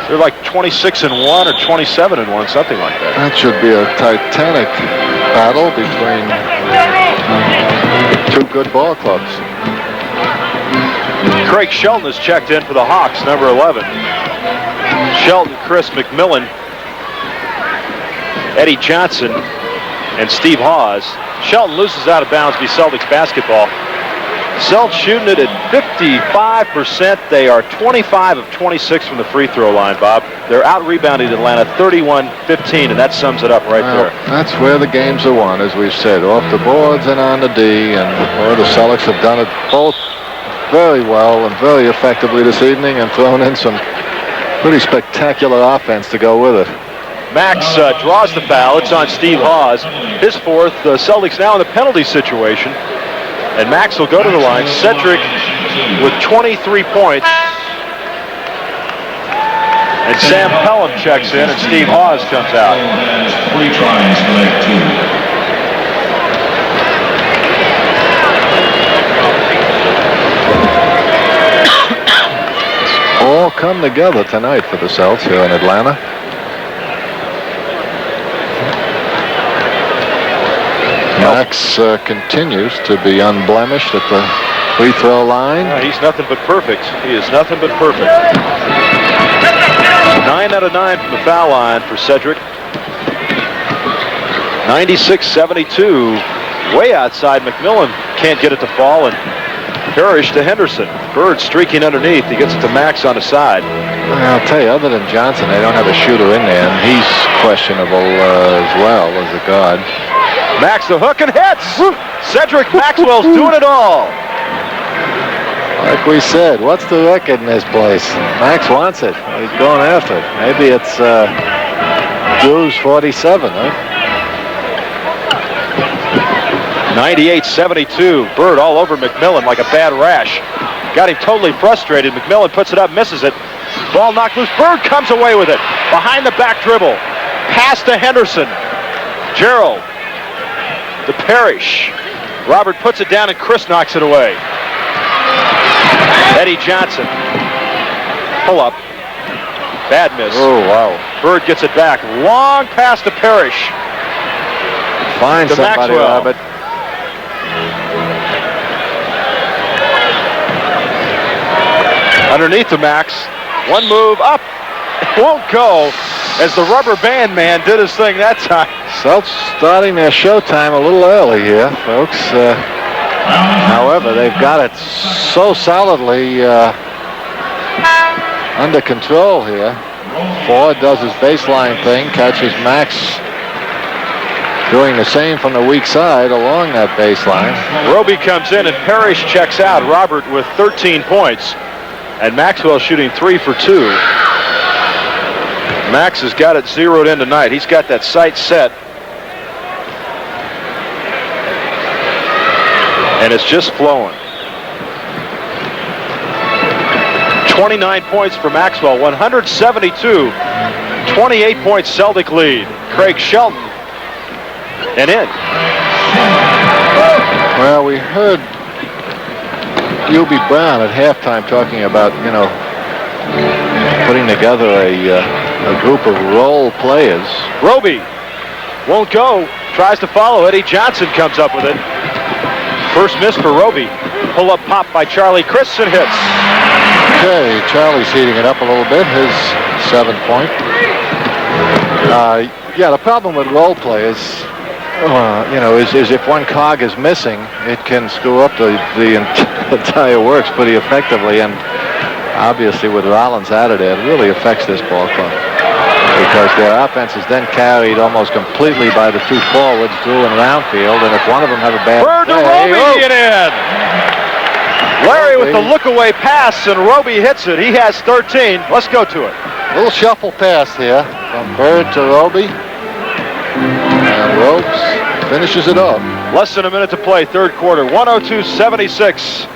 they're like 26-1 or 27-1, something like that. That should be a titanic battle between two good ball clubs. Craig Shelton has checked in for the Hawks, number 11. Shelton, Criss, McMillen, Eddie Johnson, and Steve Hawes. Shelton loses out of bounds, be Celtics basketball. Celtics shooting it at 55%. They are 25 of 26 from the free throw line, Bob. They're out-rebounding Atlanta 31-15, and that sums it up right there. That's where the games are won, as we've said, off the boards and on the D. And the Celtics have done it both very well and very effectively this evening and thrown in some pretty spectacular offense to go with it. Max draws the foul. It's on Steve Hawes. His fourth. The Celtics now in the penalty situation. And Max will go to the line. Cedric with 23 points. And Sam Pelham checks in, and Steve Hawes comes out. 3 tries for that team. All come together tonight for the Celtics here in Atlanta. Max continues to be unblemished at the free throw line. He's nothing but perfect. He is nothing but perfect. 9 out of 9 from the foul line for Cedric. 96-72. Way outside. McMillen can't get it to fall. And Parish to Henderson. Bird streaking underneath. He gets it to Max on the side. I'll tell you, other than Johnson, they don't have a shooter in there, and he's questionable as well as a guard. Max the hook and hits. Cedric Maxwell's doing it all. Like we said, what's the record in this place? Max wants it. He's going after it. Maybe it's Drew's 47, huh? 98-72. Bird all over McMillen like a bad rash. Got him totally frustrated. McMillen puts it up, misses it. Ball knocked loose. Bird comes away with it. Behind the back dribble. Pass to Henderson. Gerald. To Parish. Robert puts it down and Criss knocks it away. Eddie Johnson. Pull up. Bad miss. Oh, wow. Bird gets it back. Long pass to Parish. Find to somebody, Maxwell. Robert. Underneath the Max. One move up. It won't go as the rubber band man did his thing that time. Celtics starting their showtime a little early here, folks. However, they've got it so solidly under control here. Ford does his baseline thing, catches Max doing the same from the weak side along that baseline. Robey comes in and Parish checks out. Robert with 13 points. And Maxwell shooting 3 for 2. Max has got it zeroed in tonight. He's got that sight set. And it's just flowing. 29 points for Maxwell, 172. 28-point Celtic lead. Craig Shelton and in. Well, we heard UB Brown at halftime talking about, putting together a group of role players. Robey won't go. Tries to follow. Eddie Johnson comes up with it. First miss for Robey. Pull-up pop by Charlie Criss and hits. Okay, Charlie's heating it up a little bit. His 7-point. Yeah, the problem with role players, is if one cog is missing, it can screw up the entire works pretty effectively. And obviously, with Rollins added, it really affects this ball club because their offense is then carried almost completely by the two forwards, Drew and Roundfield. And if one of them have a bad Bird to Robey and in. Larry with the look-away pass, and Robey hits it. He has 13. Let's go to it. A little shuffle pass here from Bird to Robey. And Robes finishes it off. Less than a minute to play, third quarter. 102-76.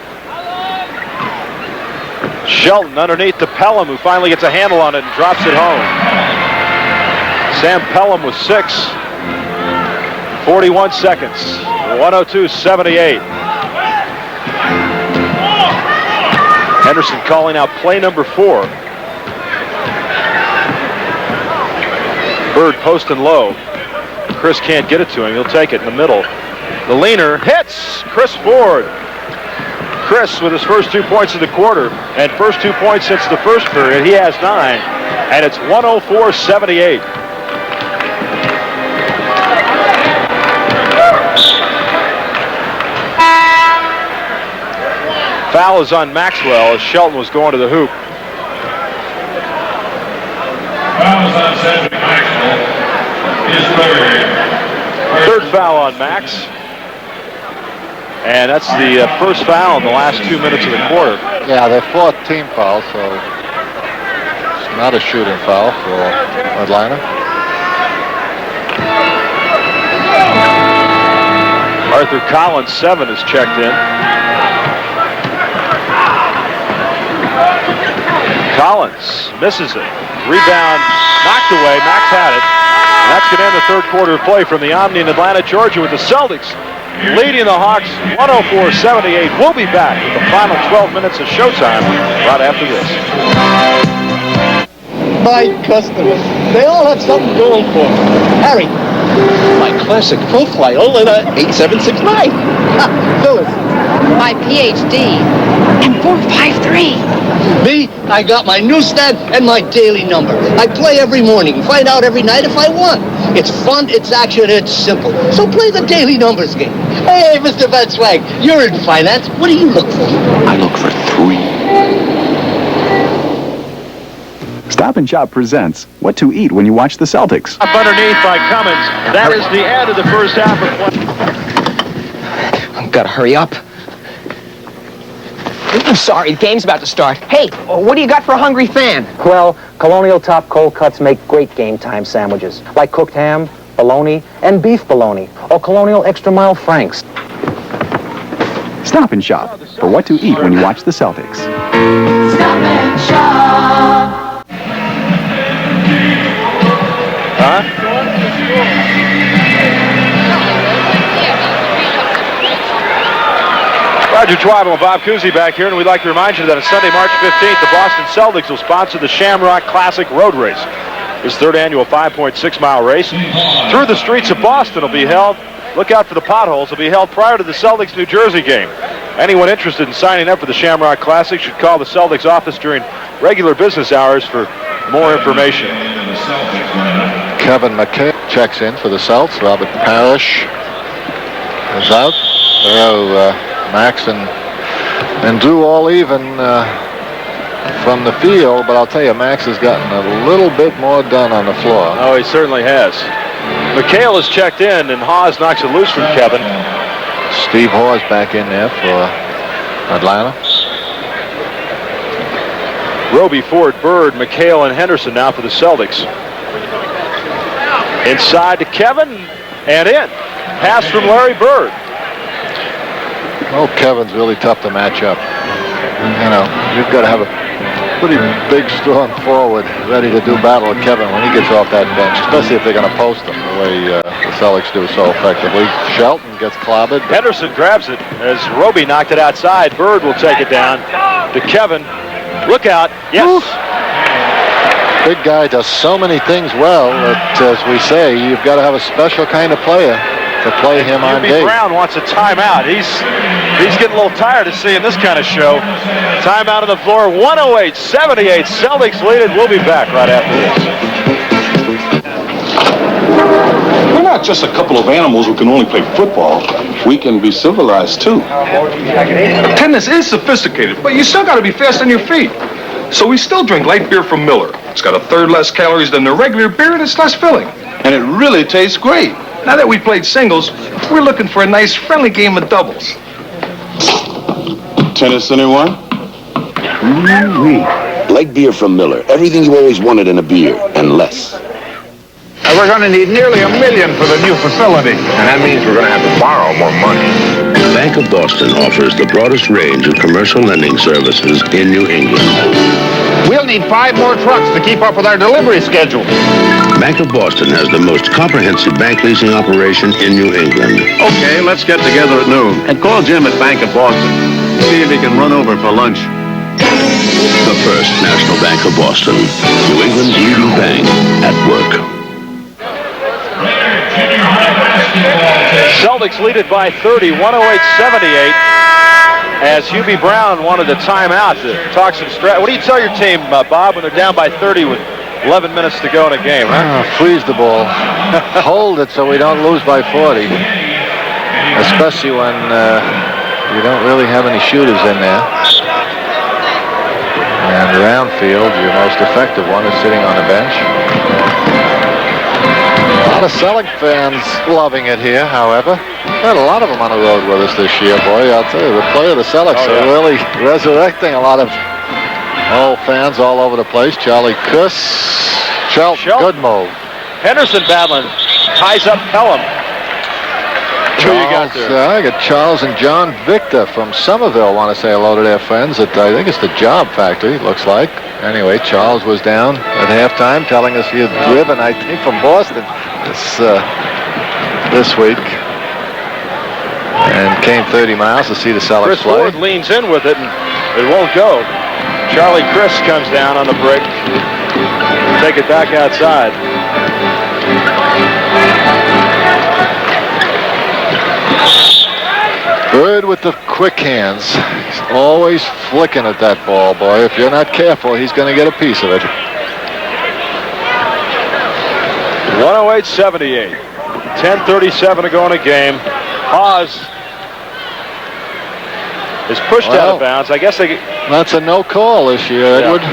Shelton underneath to Pelham, who finally gets a handle on it and drops it home. Sam Pelham with 6. 41 seconds. 102-78. Henderson calling out play number 4. Bird posting low. Criss can't get it to him. He'll take it in the middle. The leaner hits Criss Ford. Criss with his first 2 points of the quarter and first 2 points since the first period. He has 9, and it's 104-78. Foul is on Maxwell as Shelton was going to the hoop. Foul is on Cedric Maxwell. His Third foul on Max. And that's the first foul in the last 2 minutes of the quarter. Yeah, their 4th team foul, so it's not a shooting foul for Atlanta. Arthur Collins, 7, is checked in. Collins misses it. Rebound knocked away. Max had it. And that's going to end the third quarter of play from the Omni in Atlanta, Georgia, with the Celtics leading the Hawks 104-78. We'll be back with the final 12 minutes of showtime right after this. My customers, they all have something going for them. Harry, my classic profile in a 8769. Phyllis, my PhD in 453. Me, I got my newsstand and my daily number. I play every morning, find out every night if I won. It's fun, it's action, it's simple. So play the daily numbers game. Hey, Mr. Van Swag, you're in finance. What do you look for? I look for 3. Stop and Shop presents What to Eat When You Watch the Celtics. Up underneath by Cummins. That is the end of the first half of play. I've got to hurry up. I'm sorry, the game's about to start. Hey, what do you got for a hungry fan? Well, Colonial Top Cold Cuts make great game time sandwiches, like cooked ham, bologna, and beef bologna, or Colonial Extra Mild Franks. Stop and Shop for What to Eat When You Watch the Celtics. Stop and Shop. Huh? Roger Twyman and Bob Cousy back here, and we'd like to remind you that on Sunday, March 15th, the Boston Celtics will sponsor the Shamrock Classic Road Race. This third annual 5.6-mile race through the streets of Boston will be held. Look out for the potholes. Will be held prior to the Celtics New Jersey game. Anyone interested in signing up for the Shamrock Classic should call the Celtics office during regular business hours for more information. Kevin McHale checks in for the Celts. Robert Parish is out. Max and Drew all even from the field, but I'll tell you, Max has gotten a little bit more done on the floor. Oh, he certainly has. McHale is checked in, and Hawes knocks it loose from Kevin. Steve Hawes back in there for Atlanta. Robey, Ford, Bird, McHale, and Henderson now for the Celtics. Inside to Kevin, and in. Pass from Larry Bird. Oh, Kevin's really tough to match up. You know, you've got to have a pretty big, strong forward ready to do battle with Kevin when he gets off that bench, especially if they're going to post him the way the Celtics do so effectively. Shelton gets clobbered. Henderson grabs it as Robey knocked it outside. Bird will take it down to Kevin. Look out. Yes. Oof. Big guy does so many things well that, as we say, you've got to have a special kind of player to play him on Hubie day. Brown wants a timeout. He's getting a little tired of seeing this kind of show. Timeout on the floor, 108-78. Celtics lead it. We'll be back right after this. We're not just a couple of animals who can only play football. We can be civilized, too. Tennis is sophisticated, but you still got to be fast on your feet. So we still drink light beer from Miller. It's got a third less calories than the regular beer, and it's less filling. And it really tastes great. Now that we played singles, we're looking for a nice, friendly game of doubles. Tennis, anyone? Light beer from Miller. Everything you always wanted in a beer, and less. We're going to need nearly $1 million for the new facility. And that means we're going to have to borrow more money. Bank of Boston offers the broadest range of commercial lending services in New England. We'll need 5 more trucks to keep up with our delivery schedule. Bank of Boston has the most comprehensive bank leasing operation in New England. Okay, let's get together at noon and call Jim at Bank of Boston. See if he can run over for lunch. The First National Bank of Boston. New England's leading bank at work. Celtics lead it by 30, 108-78. As Hubie Brown wanted a timeout to talk some strat. What do you tell your team, Bob, when they're down by 30 with 11 minutes to go in a game, huh? Freeze the ball. Hold it so we don't lose by 40. Especially when you don't really have any shooters in there. And Roundfield, your most effective one, is sitting on the bench. A lot of Celtics fans loving it here, however. We had a lot of them on the road with us this year, boy. I'll tell you, the play of the Celtics are really resurrecting a lot of old fans all over the place. Charlie Criss, Shelton, good move. Henderson battling, ties up Pelham. Who you got there? I got Charles and John Victor from Somerville want to say hello to their friends at, I think it's the Job Factory, it looks like. Anyway, Charles was down at halftime telling us he had driven, I think, from Boston this week. And came 30 miles to see the Celtics play. Ford leans in with it, and it won't go. Charlie Criss comes down on the break. Take it back outside. Bird with the quick hands. He's always flicking at that ball, boy. If you're not careful, he's going to get a piece of it. 108-78. 10:37 to go in a game. Hawes is pushed out of bounds. I guess that's a no call this year, Edward.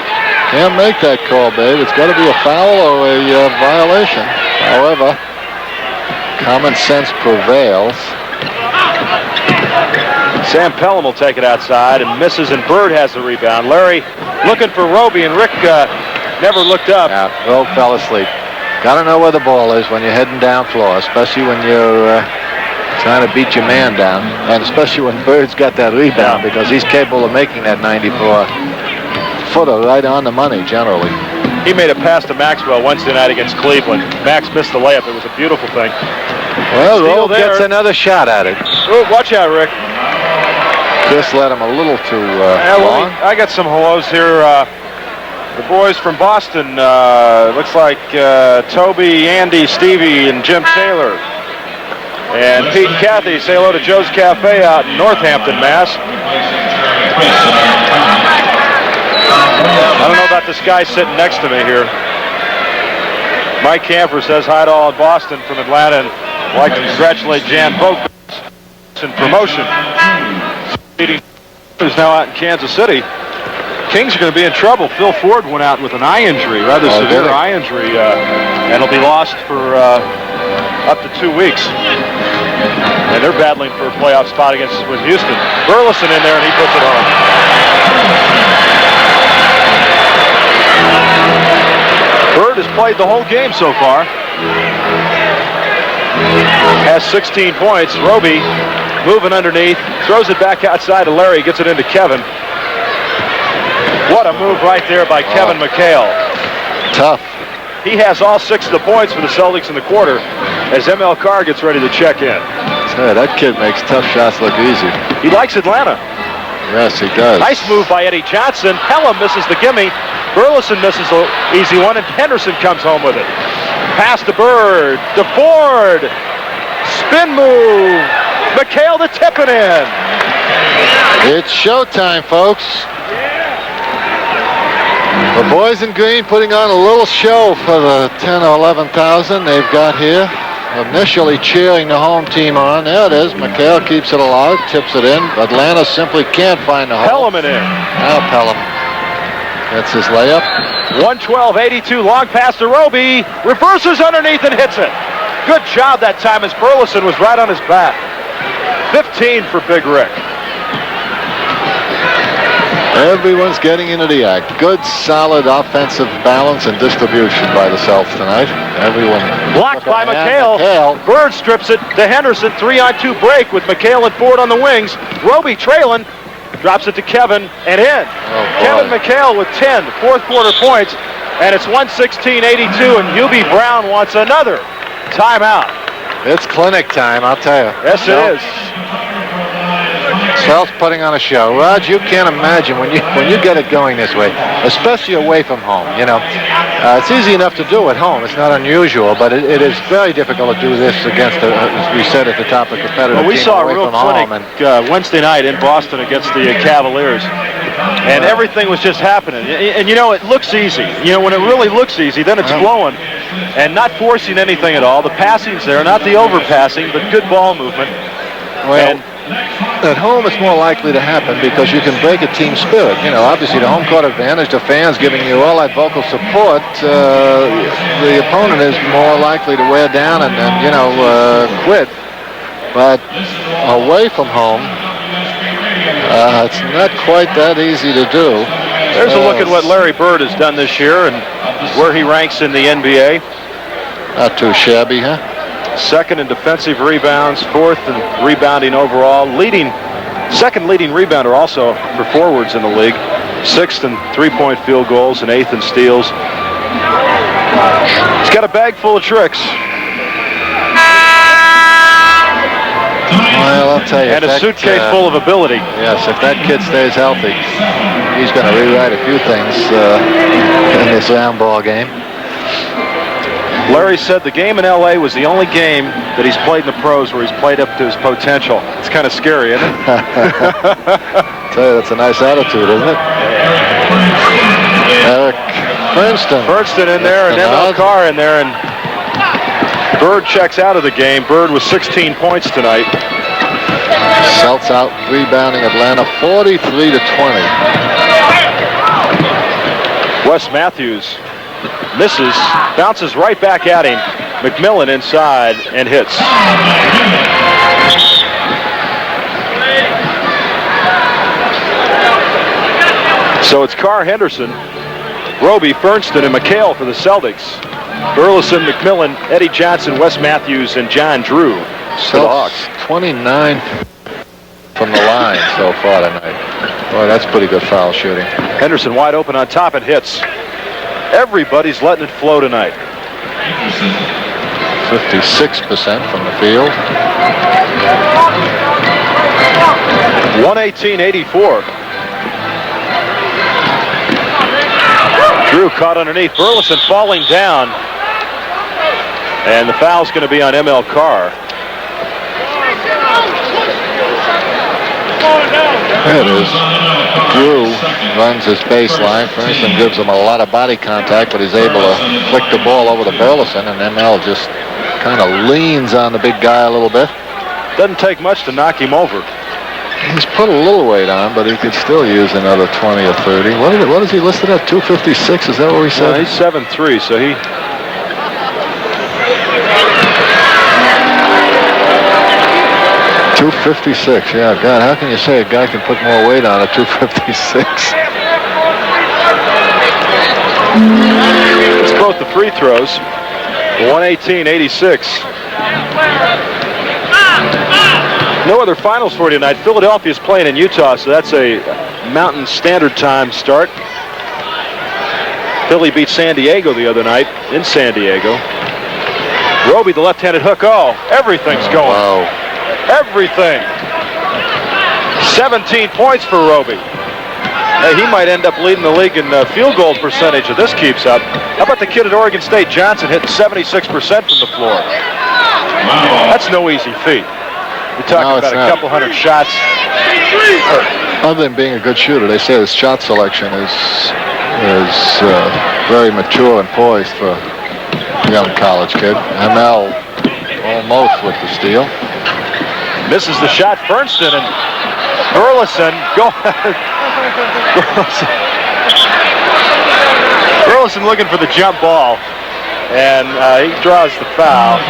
Can't make that call, babe. It's got to be a foul or a violation. However, common sense prevails. Sam Pelham will take it outside and misses, and Bird has the rebound. Larry looking for Robey, and Rick never looked up. Yeah, Robe fell asleep. Got to know where the ball is when you're heading down floor, especially when you're trying to beat your man down, and especially when Bird's got that rebound, because he's capable of making that 94-footer right on the money, generally. He made a pass to Maxwell Wednesday night against Cleveland. Max missed the layup. It was a beautiful thing. Well, Robe gets another shot at it. Oh, watch out, Rick. Chris led him a little too long. I got some hellos here. The boys from Boston, looks like Toby, Andy, Stevie, and Jim Taylor. And Pete and Kathy say hello to Joe's Cafe out in Northampton, Mass. I don't know about this guy sitting next to me here. Mike Camper says hi to all in Boston from Atlanta, and I'd like to congratulate Jan Boat in promotion. Is now out in Kansas City. Kings are going to be in trouble. Phil Ford went out with an eye injury, rather severe eye injury, and will be lost for up to 2 weeks. And they're battling for a playoff spot with Houston. Burleson in there, and he puts it home. Bird has played the whole game so far. Has 16 points. Robey moving underneath, throws it back outside to Larry, gets it into Kevin. What a move right there by Kevin McHale. Tough. He has all 6 of the points for the Celtics in the quarter as ML Carr gets ready to check in. That kid makes tough shots look easy. He likes Atlanta. Yes, he does. Nice move by Eddie Johnson. Pelham misses the gimme. Burleson misses an easy one, and Henderson comes home with it. Pass to Bird. To Ford. Spin move. McHale to tip it in. It's showtime, folks. The boys in green putting on a little show for the 10 or 11,000 they've got here. Initially cheering the home team on. There it is. McHale keeps it alive, tips it in. Atlanta simply can't find the hole. Pelham it in. Now Pelham gets his layup. 112-82, long pass to Robey. Reverses underneath and hits it. Good job that time as Burleson was right on his back. 15 for Big Rick. Everyone's getting into the act. Good, solid offensive balance and distribution by the Celtics tonight. Everyone. Blocked by McHale. Bird strips it to Henderson. 3-on-2 break with McHale and Ford on the wings. Robey trailing. Drops it to Kevin and in. Kevin McHale with 10 fourth quarter points. And it's 116-82, and Hubie Brown wants another timeout. It's clinic time, I'll tell you. Yes, it is. Celtics putting on a show. Raj, you can't imagine when you get it going this way, especially away from home. You know, it's easy enough to do at home. It's not unusual, but it is very difficult to do this against, as we said at the top, a competitive Well, we team saw a away real from home. clinic Wednesday night in Boston against the Cavaliers, and everything was just happening. And you know, it looks easy. You know, when it really looks easy, then it's flowing, and not forcing anything at all. The passing's there, not the overpassing, but good ball movement. Well, at home it's more likely to happen because you can break a team spirit. You know, obviously the home court advantage, the fans giving you all that vocal support, the opponent is more likely to wear down and quit. But away from home, it's not quite that easy to do. There's a look at what Larry Bird has done this year and where he ranks in the NBA. Not too shabby, huh? Second in defensive rebounds, fourth in rebounding overall, second leading rebounder also for forwards in the league, sixth in three-point field goals and eighth in steals. He's got a bag full of tricks. Well, I'll tell you. And a suitcase full of ability. Yes, if that kid stays healthy, he's going to rewrite a few things in this round ball game. Larry said the game in L.A. was the only game that he's played in the pros where he's played up to his potential. It's kind of scary, isn't it? Tell you, that's a nice attitude, isn't it? Eric Bernstein in there, and ML Carr in there, and Bird checks out of the game. Bird with 16 points tonight. Celts out rebounding Atlanta 43-20. Wes Matthews misses, bounces right back at him. McMillen inside and hits. So it's Carr, Henderson, Robey, Fernston, and McHale for the Celtics. Burleson, McMillen, Eddie Johnson, Wes Matthews, and John Drew for the Hawks. 29 from the line so far tonight. Boy, that's pretty good foul shooting. Henderson wide open on top and hits. Everybody's letting it flow tonight. 56% from the field. 118-84. Drew caught underneath. Burleson falling down. And the foul's going to be on ML Carr. There it is. Drew runs his baseline. Fernston gives him a lot of body contact, but he's able to flick the ball over to Burleson, and ML just kind of leans on the big guy a little bit. Doesn't take much to knock him over. He's put a little weight on, but he could still use another 20 or 30. What is he listed at? 256? Is that what we said? Well, he's 7'3", so he... .256, yeah, God, how can you say a guy can put more weight on at 256? It's both the free throws. 118-86. No other finals for you tonight. Philadelphia's playing in Utah, so that's a Mountain Standard Time start. Philly beat San Diego the other night in San Diego. Robey, the left-handed hook. Oh, everything's going. Wow. Everything. 17 points for Robey. Hey, he might end up leading the league in field goal percentage if this keeps up. How about the kid at Oregon State, Johnson, hitting 76% from the floor? That's no easy feat. You're talking about a couple hundred shots. Other than being a good shooter, they say his shot selection is very mature and poised for a young college kid. ML almost with the steal. Misses the shot. Fernston and Burleson go. Burleson looking for the jump ball, and he draws the foul.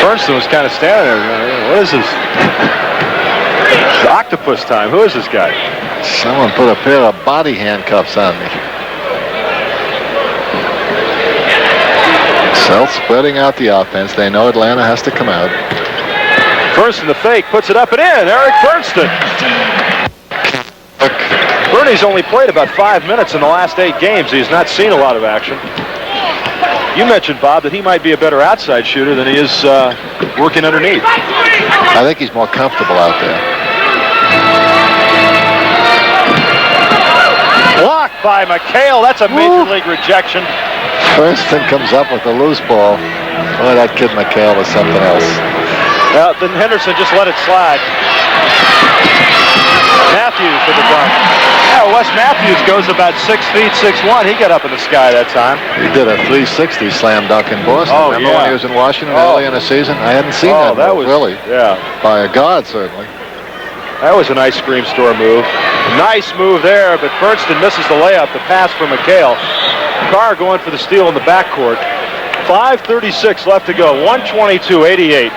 Fernston was kind of standing there. What is this? It's octopus time. Who is this guy? Someone put a pair of body handcuffs on me. Celtics spreading out the offense. They know Atlanta has to come out. Fernston the fake, puts it up and in. Eric Fernston. Bernie's only played about 5 minutes in the last 8 games. He's not seen a lot of action. You mentioned, Bob, that he might be a better outside shooter than he is working underneath. I think he's more comfortable out there. Blocked by McHale. That's a major league rejection. Fernston comes up with a loose ball. Boy, that kid McHale is something else. Well, then Henderson just let it slide. Matthews for the dunk. Yeah, Wes Matthews goes about 6 feet, 6'1". He got up in the sky that time. He did a 360 slam dunk in Boston. Oh, Remember when he was in Washington early in the season? I hadn't seen that move, really. Yeah. By a guard, certainly. That was an ice cream store move. Nice move there, but Fernston misses the layup. The pass from McHale. Carr going for the steal in the backcourt. 5:36 left to go. 122-88.